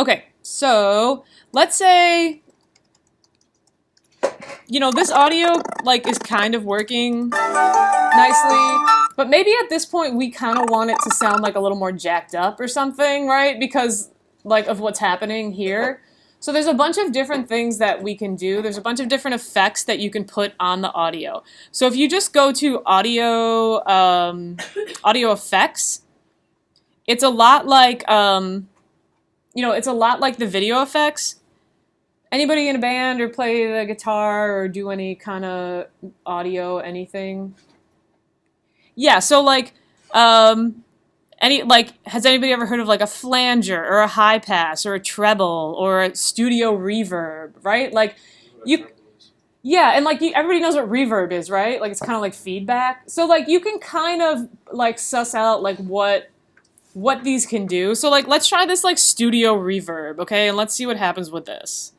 Okay, so let's say, this audio like is kind of working nicely, but maybe at this point we kind of want it to sound like a little more jacked up or something, right? Because like of what's happening here. So there's a bunch of different things that we can do. There's a bunch of different effects that you can put on the audio. So if you just go to audio effects, it's a lot like it's a lot like the video effects. Anybody in a band or play the guitar or do any kind of audio anything? Yeah, so like has anybody ever heard of like a flanger or a high pass or a treble or a studio reverb, right? Like you yeah, and like everybody knows what reverb is, right? Like it's kind of like feedback. So like you can kind of like suss out like what these can do. So like let's try this like studio reverb, okay? And let's see what happens with this.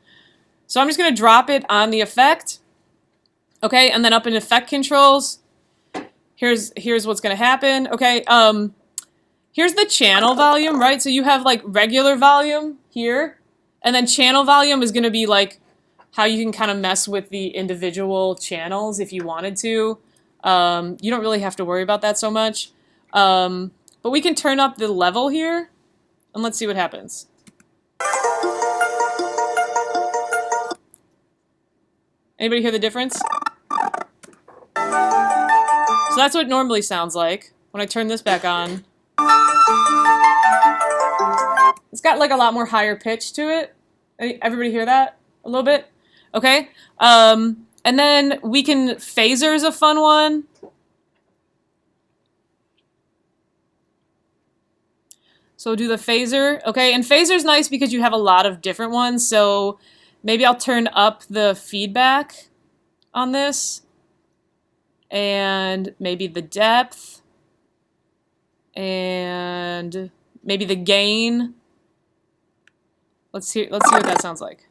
So I'm just going to drop it on the effect. Okay, and then up in effect controls, here's what's going to happen. Okay, here's the channel volume, right? So you have like regular volume here, and then channel volume is going to be like how you can kind of mess with the individual channels if you wanted to. You don't really have to worry about that so much. But we can turn up the level here, and let's see what happens. Anybody hear the difference? So that's what it normally sounds like. When I turn this back on, it's got like a lot more higher pitch to it. Everybody hear that a little bit? Okay. And then we can, phaser is a fun one. So we'll do the phaser. Okay, and phaser's nice because you have a lot of different ones. So maybe I'll turn up the feedback on this, and maybe the depth, and maybe the gain. Let's see what that sounds like.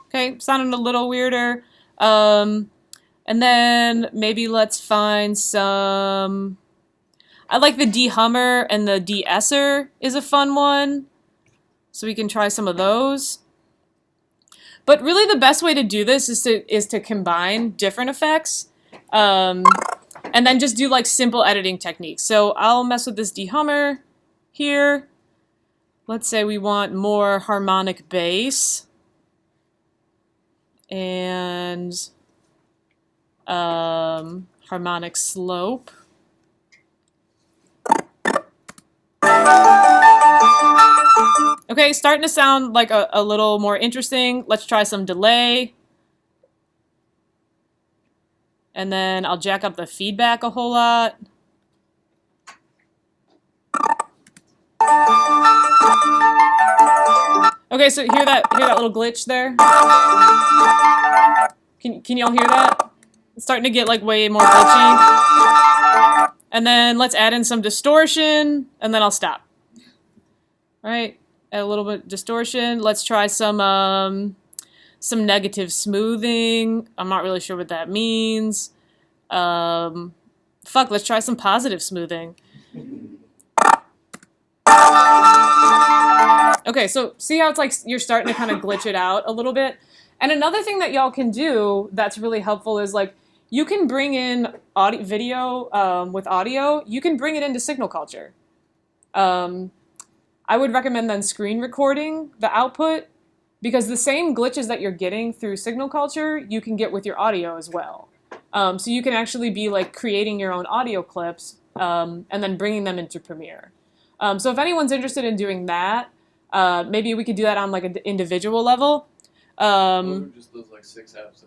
Okay, sounding a little weirder. And then maybe let's find some. I like the de-hummer, and the de-esser is a fun one. So we can try some of those. But really the best way to do this is to combine different effects. And then just do like simple editing techniques. So I'll mess with this de-hummer here. Let's say we want more harmonic bass. And harmonic slope. Okay, starting to sound like a little more interesting. Let's try some delay. And then I'll jack up the feedback a whole lot. Okay, so hear that little glitch there? Can y'all hear that? It's starting to get like way more glitchy. And then let's add in some distortion, and then I'll stop. All right, add a little bit of distortion. Let's try some negative smoothing. I'm not really sure what that means. Let's try some positive smoothing. Okay, so see how it's like you're starting to kind of glitch it out a little bit? And another thing that y'all can do that's really helpful is like you can bring in video with audio. You can bring it into Signal Culture. I would recommend then screen recording the output, because the same glitches that you're getting through Signal Culture, you can get with your audio as well. So you can actually be like creating your own audio clips and then bringing them into Premiere. So if anyone's interested in doing that, maybe we could do that on like an individual level. Those are just those like 6 apps.